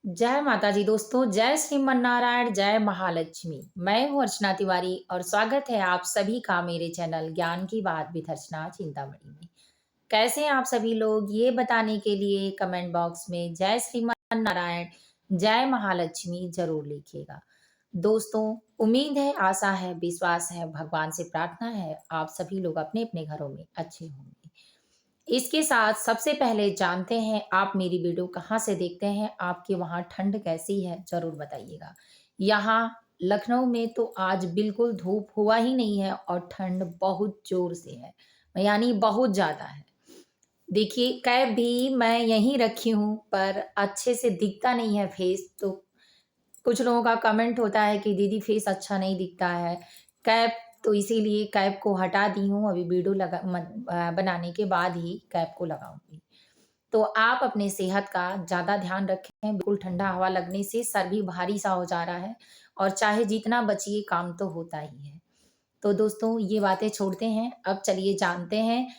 जय माता दी दोस्तों, जय श्रीमन नारायण, जय महालक्ष्मी। मैं हूँ अर्चना तिवारी और स्वागत है आप सभी का मेरे चैनल ज्ञान की बात विद अर्चना चिंतामणि में। कैसे हैं आप सभी लोग, ये बताने के लिए कमेंट बॉक्स में जय श्रीमन नारायण, जय महालक्ष्मी जरूर लिखिएगा। दोस्तों, उम्मीद है, आशा है, विश्वास है, भगवान से प्रार्थना है आप सभी लोग अपने अपने घरों में अच्छे होंगे। इसके साथ सबसे पहले जानते हैं आप मेरी वीडियो कहाँ से देखते हैं, आपके वहाँ ठंड कैसी है ज़रूर बताइएगा। यहाँ लखनऊ में तो आज बिल्कुल धूप हुआ ही नहीं है और ठंड बहुत ज़ोर से है, यानी बहुत ज़्यादा है। देखिए, कैप भी मैं यहीं रखी हूँ पर अच्छे से दिखता नहीं है फेस, तो कुछ लोगों का कमेंट होता है कि दीदी फेस अच्छा नहीं दिखता है। कैप तो इसीलिए कैप को हटा दी हूँ, अभी वीडियो बनाने के बाद ही कैप को लगाऊंगी। तो आप अपने सेहत का ज़्यादा ध्यान रखें, बिल्कुल ठंडा हवा लगने से सर भी भारी सा हो जा रहा है और चाहे जितना बचिए काम तो होता ही है। तो दोस्तों, ये बातें छोड़ते हैं, अब चलिए जानते हैं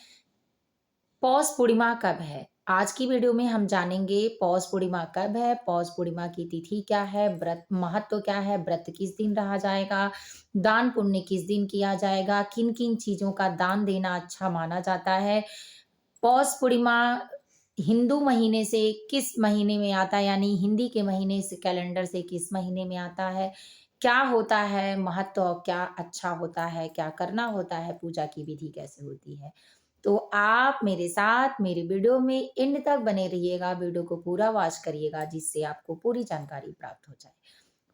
पौष पूर्णिमा कब है। आज की वीडियो में हम जानेंगे पौष पूर्णिमा कब है, पौष पूर्णिमा की तिथि क्या है, व्रत महत्व क्या है, व्रत किस दिन रहा जाएगा, दान पुण्य किस दिन किया जाएगा, किन किन चीजों का दान देना अच्छा माना जाता है। पौष पूर्णिमा हिंदू महीने से किस महीने में आता है, यानी हिंदी के महीने से कैलेंडर से किस महीने में आता है, क्या होता है महत्व, क्या अच्छा होता है, क्या करना होता है, पूजा की विधि कैसे होती है। तो आप मेरे साथ मेरी वीडियो में एंड तक बने रहिएगा, वीडियो को पूरा वॉच करिएगा जिससे आपको पूरी जानकारी प्राप्त हो जाए।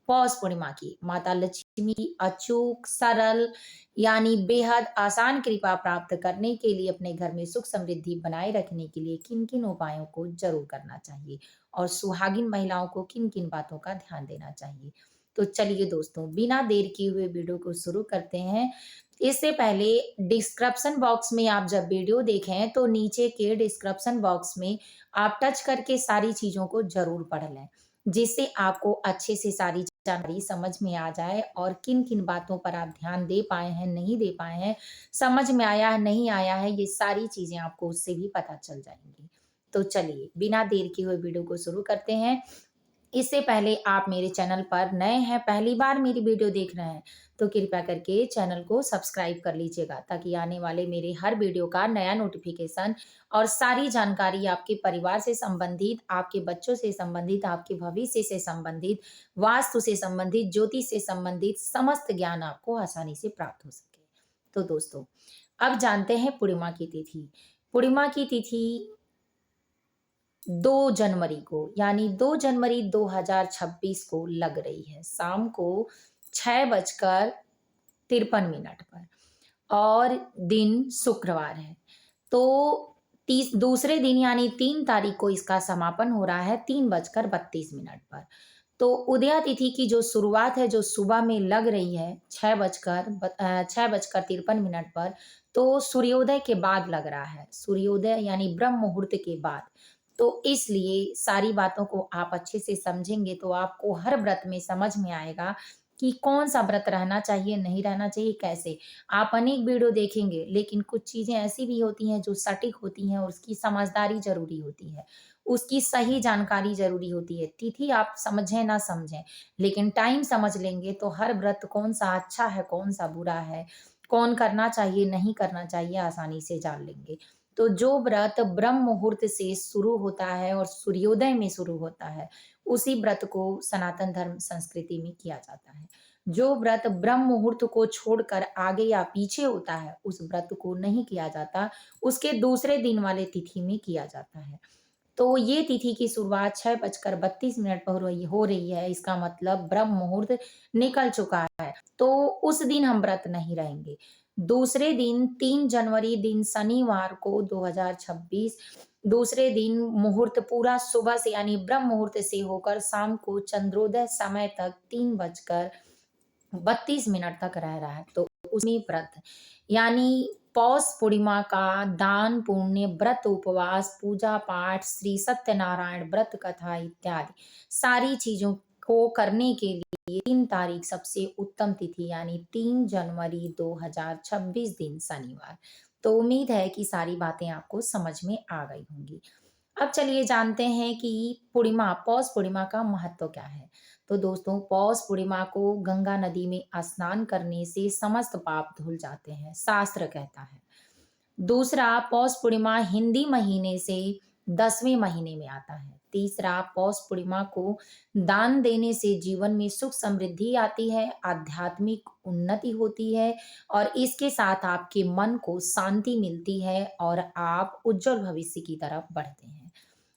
पौष पूर्णिमा की माता लक्ष्मी की अचूक सरल यानी बेहद आसान कृपा प्राप्त करने के लिए अपने घर में सुख समृद्धि बनाए रखने के लिए किन किन उपायों को जरूर करना चाहिए और सुहागिन महिलाओं को किन किन बातों का ध्यान देना चाहिए। तो चलिए दोस्तों, बिना देर किए हुए वीडियो को शुरू करते हैं। इससे पहले डिस्क्रिप्शन बॉक्स में आप जब वीडियो देखें तो नीचे के डिस्क्रिप्शन बॉक्स में आप टच करके सारी चीजों को जरूर पढ़ लें, जिससे आपको अच्छे से सारी जानकारी समझ में आ जाए और किन किन बातों पर आप ध्यान दे पाए हैं, नहीं दे पाए हैं, समझ में आया है, नहीं आया है, ये सारी चीजें आपको उससे भी पता चल जाएंगी। तो चलिए बिना देर किए हुए वीडियो को शुरू करते हैं। इससे पहले आप मेरे चैनल पर नए हैं, पहली बार मेरी वीडियो देख रहे हैं, तो कृपया करके चैनल को सब्सक्राइब कर लीजिएगा ताकि आने वाले मेरे हर वीडियो का नया नोटिफिकेशन और सारी जानकारी आपके परिवार से संबंधित, आपके बच्चों से संबंधित, आपके भविष्य से संबंधित, वास्तु से संबंधित, ज्योतिष से संबंधित समस्त ज्ञान आपको आसानी से प्राप्त हो सके। तो दोस्तों, अब जानते हैं पूर्णिमा की तिथि। पूर्णिमा की तिथि 2 जनवरी को, यानी 2 जनवरी 2026 को लग रही है शाम को 6:53 पर और दिन शुक्रवार है। तो दूसरे दिन यानी 3 तारीख को इसका समापन हो रहा है 3:32 पर। तो उदया तिथि की जो शुरुआत है, जो सुबह में लग रही है 6:53 पर, तो सूर्योदय के बाद लग रहा है, सूर्योदय यानी ब्रह्म मुहूर्त के बाद। तो इसलिए सारी बातों को आप अच्छे से समझेंगे तो आपको हर व्रत में समझ में आएगा कि कौन सा व्रत रहना चाहिए, नहीं रहना चाहिए, कैसे। आप अनेक वीडियो देखेंगे लेकिन कुछ चीजें ऐसी भी होती हैं जो सटीक होती हैं और उसकी समझदारी जरूरी होती है, उसकी सही जानकारी जरूरी होती है। तिथि आप समझें ना समझें, लेकिन टाइम समझ लेंगे तो हर व्रत कौन सा अच्छा है, कौन सा बुरा है, कौन करना चाहिए, नहीं करना चाहिए, आसानी से जान लेंगे। तो जो व्रत ब्रह्म मुहूर्त से शुरू होता है और सूर्योदय में शुरू होता है, उसी व्रत को सनातन धर्म संस्कृति में किया जाता है। जो व्रत ब्रह्म मुहूर्त को छोड़कर आगे या पीछे होता है, उस व्रत को नहीं किया जाता, उसके दूसरे दिन वाले तिथि में किया जाता है। तो ये तिथि की शुरुआत 6:32 पर हो रही है, इसका मतलब ब्रह्म मुहूर्त निकल चुका है, तो उस दिन हम व्रत नहीं रहेंगे। दूसरे दिन 3 जनवरी दिन शनिवार को 2026, दूसरे दिन मुहूर्त पूरा सुबह से यानी ब्रह्म मुहूर्त से होकर शाम को चंद्रोदय समय तक 3:32 तक रह रहा है। तो उसमें व्रत यानी पौष पूर्णिमा का दान पुण्य, व्रत उपवास, पूजा पाठ, श्री सत्यनारायण व्रत कथा इत्यादि सारी चीजों को करने के लिए 3 तारीख सबसे उत्तम तिथि, यानी 3 जनवरी 2026 दिन शनिवार। तो उम्मीद है कि सारी बातें आपको समझ में आ गई होंगी। अब चलिए जानते हैं कि पूर्णिमा, पौष पूर्णिमा का महत्व क्या है? तो दोस्तों, पौष पूर्णिमा को गंगा नदी में स्नान करने से समस्त पाप धुल जाते हैं, शास्त्र कहता है। दूसरा, पौष पूर्णिमा हिंदी महीने से 10वें महीने में आता है। तीसरा, पौष पूर्णिमा को दान देने से जीवन में सुख समृद्धि आती है, आध्यात्मिक उन्नति होती है और इसके साथ आपके मन को शांति मिलती है और आप उज्जवल भविष्य की तरफ बढ़ते हैं।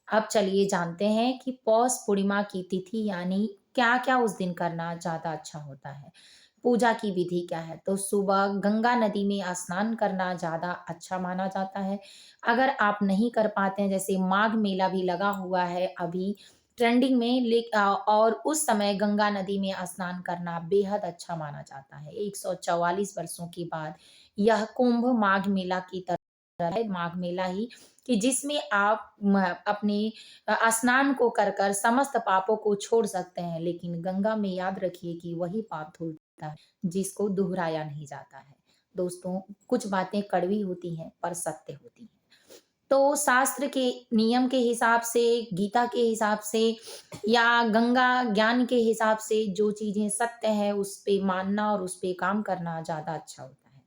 अब चलिए जानते हैं कि पौष पूर्णिमा की तिथि यानी क्या-क्या उस दिन करना ज़्यादा अच्छा होता है। पूजा की विधि क्या है? तो सुबह गंगा नदी में स्नान करना ज़्यादा अच्छा माना जाता है। अगर आप नहीं कर पाते हैं, जैसे माघ मेला भी लगा हुआ है अभी ट्रेंडिंग में और उस समय गंगा नदी में स्नान करना बेहद अच्छा माना जाता है। 144 वर्षों के बाद यह कुंभ माघ मेला की तरह है, माघ मेला ही कि जिसमें आप अपने स्नान को कर कर समस्त पापों को छोड़ सकते हैं, लेकिन गंगा में याद रखिए कि वही पाप धुलता है जिसको दोहराया नहीं जाता है। दोस्तों, कुछ बातें कड़वी होती हैं पर सत्य होती हैं। तो शास्त्र के नियम के हिसाब से, गीता के हिसाब से या गंगा ज्ञान के हिसाब से जो चीजें सत्य है उस पे मानना और उस पे काम करना ज्यादा अच्छा होता है।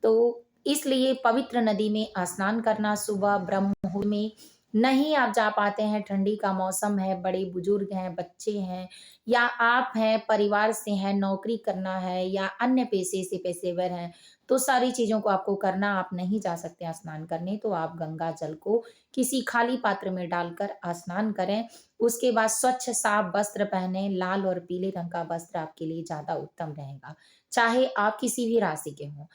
तो इसलिए पवित्र नदी में स्नान करना सुबह ब्रह्म मुहूर्त में नहीं आप जा पाते हैं, ठंडी का मौसम है, बड़े-बुजुर्ग हैं, बच्चे हैं या आप हैं, परिवार से हैं, नौकरी करना है या अन्य पेशे से पेशेवर हैं, तो सारी चीज़ों को आपको करना, आप नहीं जा सकते स्नान करने, तो आप गंगा जल को किसी खाली पात्र में डालकर स्नान करें। उसके बाद स्वच्छ साफ वस्त्र पहनें, लाल और पीले रंग का वस्त्र आपके लिए ज़्यादा उत्तम रहेगा, चाहे आप किसी भी राशि के हों।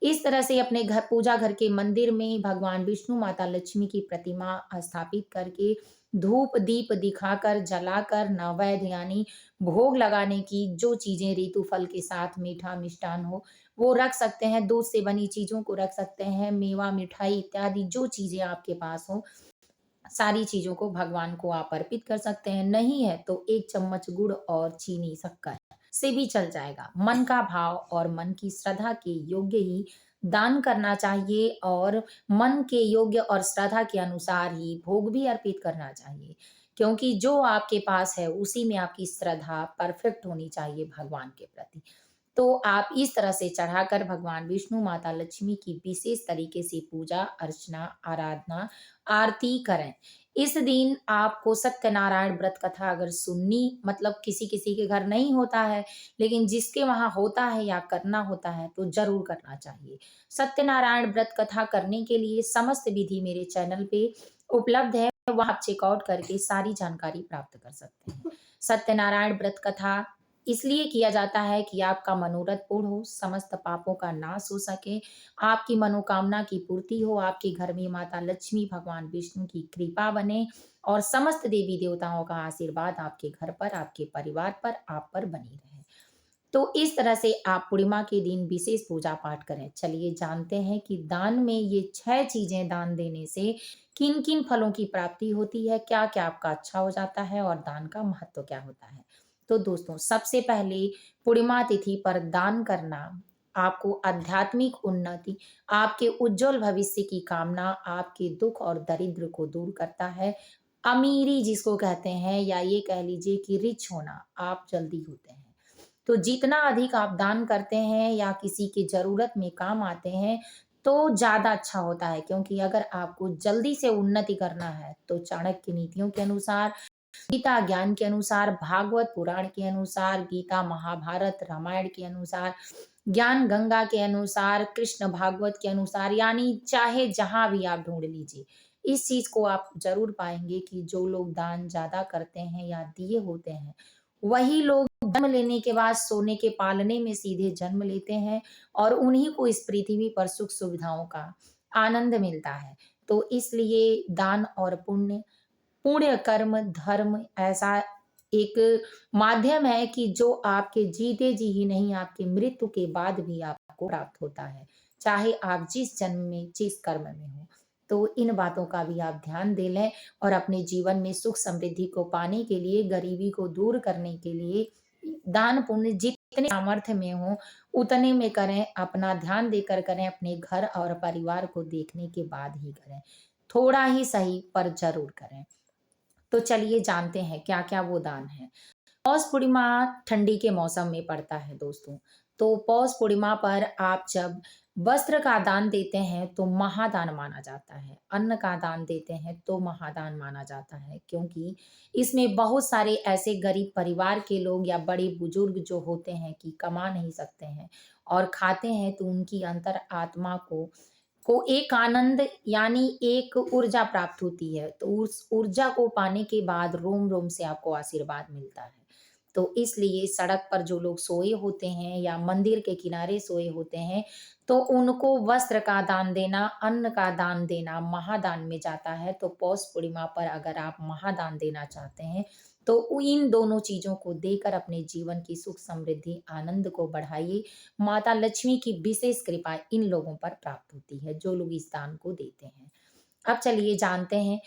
इस तरह से अपने घर पूजा घर के मंदिर में भगवान विष्णु, माता लक्ष्मी की प्रतिमा स्थापित करके धूप दीप दिखाकर, जलाकर नैवेद्य यानी भोग लगाने की जो चीज़ें ऋतु फल के साथ मीठा मिष्ठान हो, वो रख सकते हैं। दूध से बनी चीज़ों को रख सकते हैं, मेवा, मिठाई इत्यादि जो चीज़ें आपके पास हों, सारी चीज़ों को भगवान को आप अर्पित कर सकते हैं। नहीं है तो 1 चम्मच गुड़ और चीनी, शक्कर से भी चल जाएगा। मन का भाव और मन की श्रद्धा के योग्य ही दान करना चाहिए और मन के योग्य और श्रद्धा के अनुसार ही भोग भी अर्पित करना चाहिए। क्योंकि जो आपके पास है उसी में आपकी श्रद्धा परफेक्ट होनी चाहिए भगवान के प्रति। तो आप इस तरह से चढ़ाकर भगवान विष्णु, माता लक्ष्मी की विशेष तरीके से पूजा, अर्चना, आराधना, आरती करें। इस दिन आपको सत्यनारायण व्रत कथा अगर सुननी मतलब किसी-किसी के घर नहीं होता है, लेकिन जिसके वहाँ होता है या करना होता है तो ज़रूर करना चाहिए। सत्यनारायण व्रत कथा करने के लिए समस्त विधि मेरे चैनल पे उपलब्ध है, वहाँ आप चेकआउट करके सारी जानकारी प्राप्त कर सकते हैं। सत्यनारायण व्रत कथा इसलिए किया जाता है कि आपका मनोरथ पूर्ण हो, समस्त पापों का नाश हो सके, आपकी मनोकामना की पूर्ति हो, आपके घर में माता लक्ष्मी, भगवान विष्णु की कृपा बने और समस्त देवी-देवताओं का आशीर्वाद आपके घर पर, आपके परिवार पर, आप पर बनी रहे। तो इस तरह से आप पूर्णिमा के दिन विशेष पूजा पाठ करें। चलिए जानते हैं कि दान में ये 6 चीज़ें दान देने से किन-किन फलों की प्राप्ति होती है, क्या-क्या आपका अच्छा हो जाता है और दान का महत्व क्या होता है। तो दोस्तों, सबसे पहले पूर्णिमा तिथि पर दान करना आपको आध्यात्मिक उन्नति, आपके उज्जवल भविष्य की कामना, आपके दुःख और दरिद्र को दूर करता है। अमीरी जिसको कहते हैं या ये कह लीजिए कि रिच होना, आप जल्दी होते हैं। तो जितना अधिक आप दान करते हैं या किसी की ज़रूरत में काम आते हैं, तो ज़्यादा अच्छा होता है क्योंकि अगर आपको जल्दी से उन्नति करना है, तो चाणक्य नीतियों के अनुसार, गीता ज्ञान के अनुसार, भागवत पुराण के अनुसार, गीता, महाभारत, रामायण के अनुसार, ज्ञान गंगा के अनुसार, कृष्ण भागवत के अनुसार यानी चाहे जहाँ भी आप ढूँढ लीजिए। इस चीज़ को आप ज़रूर पाएँगे कि जो लोग दान ज़्यादा करते हैं या दिए होते हैं, वही लोग जन्म लेने के बाद सोने के पालने में सीधे जन्म लेते हैं और उन्हीं को इस पृथ्वी पर सुख सुविधाओं का आनंद मिलता है। तो इसलिए दान और पुण्य कर्म, धर्म ऐसा एक माध्यम है कि जो आपके जीते जी ही नहीं, आपकी मृत्यु के बाद भी आपको प्राप्त होता है, चाहे आप जिस जन्म में, जिस कर्म में हो। तो इन बातों का भी आप ध्यान दे लें और अपने जीवन में सुख समृद्धि को पाने के लिए, गरीबी को दूर करने के लिए दान पुण्य जितने सामर्थ्य में हो, उतने में करें, अपना ध्यान देकर करें, अपने घर और परिवार को देखने के बाद ही करें। थोड़ा ही सही पर ज़रूर करें। तो चलिए जानते हैं क्या-क्या वो दान है। पौष पूर्णिमा ठंडी के मौसम में पड़ता है दोस्तों। तो पौष पूर्णिमा पर आप जब वस्त्र का दान देते हैं तो महादान माना जाता है। अन्न का दान देते हैं तो महादान माना जाता है, क्योंकि इसमें बहुत सारे ऐसे गरीब परिवार के लोग या बड़े बुजुर्ग जो होते हैं कि कमा नहीं सकते हैं और खाते हैं, तो उनकी अंतर आत्मा को एक आनंद यानी एक ऊर्जा प्राप्त होती है। तो उस ऊर्जा को पाने के बाद रोम-रोम से आपको आशीर्वाद मिलता है। तो इसलिए सड़क पर जो लोग सोए होते हैं या मंदिर के किनारे सोए होते हैं, तो उनको वस्त्र का दान देना, अन्न का दान देना महादान में जाता है। तो पौष पूर्णिमा पर अगर आप महादान देना चाहते हैं, तो इन दोनों चीज़ों को देकर अपने जीवन की सुख, समृद्धि, आनंद को बढ़ाइए। माता लक्ष्मी की विशेष कृपा इन लोगों पर प्राप्त होती है, जो लोग इस दान को देते हैं। अब चलिए जानते हैं,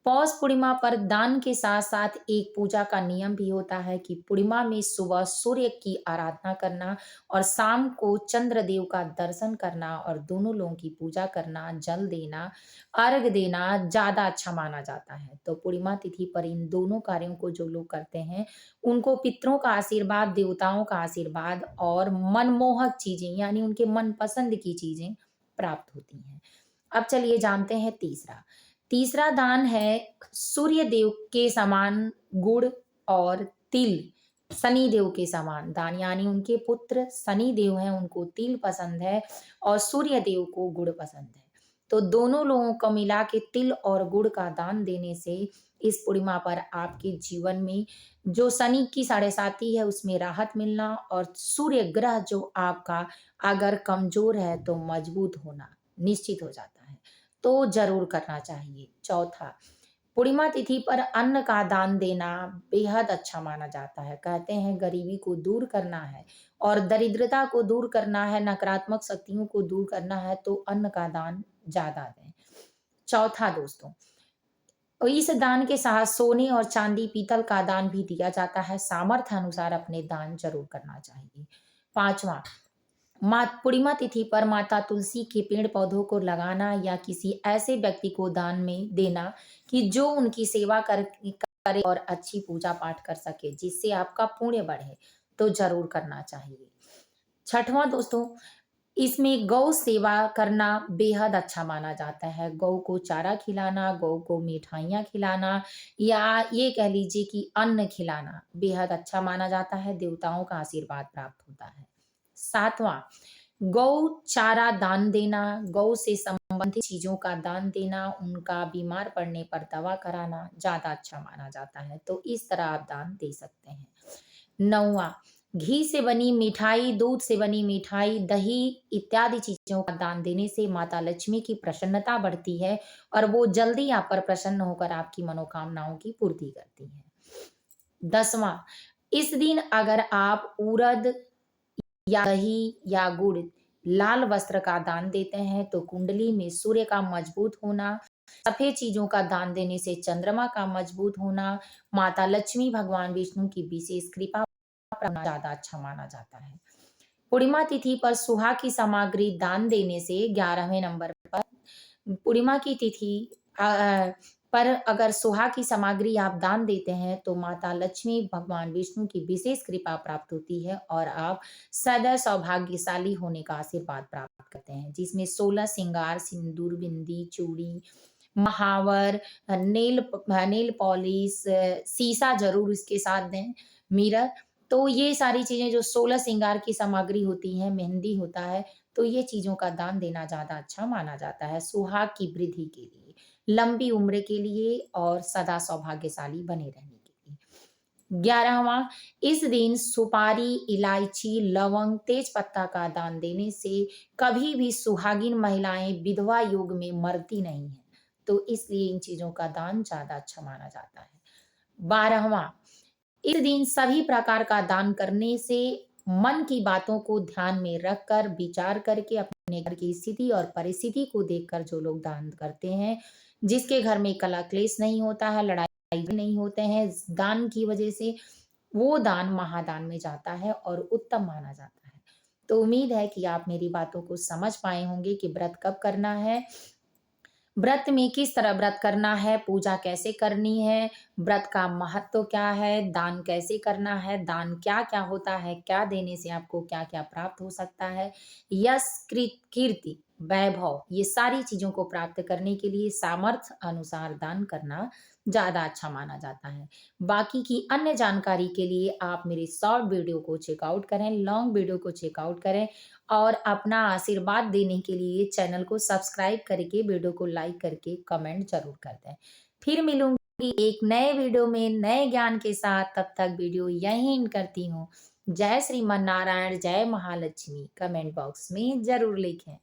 पौष पूर्णिमा पर दान के साथ-साथ एक पूजा का नियम भी होता है कि पूर्णिमा में सुबह सूर्य की आराधना करना और शाम को चंद्रदेव का दर्शन करना और दोनों लोगों की पूजा करना, जल देना, अर्घ देना ज़्यादा अच्छा माना जाता है। तो पूर्णिमा तिथि पर इन दोनों कार्यों को जो लोग करते हैं, उनको पितरों का आशीर्वाद, देवताओं का आशीर्वाद और मनमोहक चीज़ें यानी उनके मनपसंद की चीज़ें प्राप्त होती हैं। अब चलिए जानते हैं तीसरा। तीसरा दान है सूर्य देव के समान गुड़ और तिल, शनि देव के समान दान, यानी उनके पुत्र शनि देव हैं, उनको तिल पसंद है और सूर्य देव को गुड़ पसंद है। तो दोनों लोगों को मिला के तिल और गुड़ का दान देने से इस पूर्णिमा पर आपके जीवन में जो शनि की साढ़ेसाती है उसमें राहत मिलना और सूर्य ग्रह जो आपका अगर कमजोर है तो मजबूत होना निश्चित हो जाता है। तो ज़रूर करना चाहिए। चौथा, पूर्णिमा तिथि पर अन्न का दान देना बेहद अच्छा माना जाता है। कहते हैं गरीबी को दूर करना है और दरिद्रता को दूर करना है, नकारात्मक शक्तियों को दूर करना है, तो अन्न का दान ज़्यादा दें। चौथा दोस्तों, और इस दान के साथ सोने और चांदी, पीतल का दान भी दिया जाता है। सामर्थ्य अनुसार अपने दान ज़रूर करना चाहिए। पाँचवाँ, पूर्णिमा तिथि पर माता तुलसी के पेड़ पौधों को लगाना या किसी ऐसे व्यक्ति को दान में देना कि जो उनकी सेवा करे और अच्छी पूजा पाठ कर सके, जिससे आपका पुण्य बढ़े, तो जरूर करना चाहिए। छठवां दोस्तों, इसमें गौ सेवा करना बेहद अच्छा माना जाता है। गौ को चारा खिलाना, गौ को मिठाइयाँ खिलाना या ये कह लीजिए कि अन्न खिलाना बेहद अच्छा माना जाता है, देवताओं का आशीर्वाद प्राप्त होता है। सातवां, गौ चारा दान देना, गौ से संबंधित चीज़ों का दान देना, उनका बीमार पड़ने पर दवा कराना ज़्यादा अच्छा माना जाता है, तो इस तरह आप दान दे सकते हैं। 9वां, घी से बनी मिठाई, दूध से बनी मिठाई, दही इत्यादि चीज़ों का दान देने से माता लक्ष्मी की प्रसन्नता बढ़ती है और वो जल्दी आप पर प्रसन्न होकर आपकी मनोकामनाओं की पूर्ति करती हैं। 10वां, इस दिन अगर आप उड़द या दही या गुड़, लाल वस्त्र का दान देते हैं तो कुंडली में सूर्य का मजबूत होना, सफेद चीज़ों का दान देने से चंद्रमा का मजबूत होना, माता लक्ष्मी, भगवान विष्णु की विशेष कृपा पाना ज़्यादा अच्छा माना जाता है। पूर्णिमा तिथि पर सुहा की सामग्री दान देने से 11वें नंबर पर पूर्णिमा की तिथि पर अगर सुहा की सामग्री आप दान देते हैं तो माता लक्ष्मी, भगवान विष्णु की विशेष कृपा प्राप्त होती है और आप सदैव सौभाग्यशाली होने का आशीर्वाद प्राप्त करते हैं, जिसमें 16 श्रृंगार, सिंदूर, बिंदी, चूड़ी, महावर, नेल पॉलिश, शीशा ज़रूर इसके साथ दें, मिरर। तो ये सारी चीज़ें जो 16 श्रृंगार की सामग्री होती हैं, मेहंदी होता है, तो ये चीज़ों का दान देना ज़्यादा अच्छा माना जाता है, सुहाग की वृद्धि के लिए, लंबी उम्र के लिए और सदा सौभाग्यशाली बने रहने के लिए। 11वां, इस दिन सुपारी, इलायची, लवंग, तेज पत्ता का दान देने से कभी भी सुहागिन महिलाएँ विधवा योग में मरती नहीं हैं। तो इसलिए इन चीज़ों का दान ज़्यादा अच्छा माना जाता है। 12वां, इस दिन सभी प्रकार का दान करने से मन की बातों को ध्यान में रखकर विचार करके अपने घर की स्थिति और परिस्थिति को देखकर जो लोग दान करते हैं, जिसके घर में कलह क्लेश नहीं होता है, लड़ाई नहीं होते हैं, दान की वजह से वो दान महादान में जाता है और उत्तम माना जाता है। तो उम्मीद है कि आप मेरी बातों को समझ पाए होंगे कि व्रत कब करना है व्रत में किस तरह व्रत करना है, पूजा कैसे करनी है, व्रत का महत्व क्या है, दान कैसे करना है, दान क्या-क्या होता है, क्या देने से आपको क्या-क्या प्राप्त हो सकता है, यश, कीर्ति, वैभव, ये सारी चीज़ों को प्राप्त करने के लिए सामर्थ्य अनुसार दान करना ज़्यादा अच्छा माना जाता है। बाकी की अन्य जानकारी के लिए आप मेरे शॉर्ट वीडियो को चेकआउट करें, लॉन्ग वीडियो को चेकआउट करें और अपना आशीर्वाद देने के लिए चैनल को सब्सक्राइब करके वीडियो को लाइक करके कमेंट ज़रूर कर दें। फिर मिलूँगी एक नए वीडियो में नए ज्ञान के साथ, तब तक वीडियो यहीं एंड करती हूँ। जय श्रीमन्नारायण, जय महालक्ष्मी कमेंट बॉक्स में ज़रूर लिखें।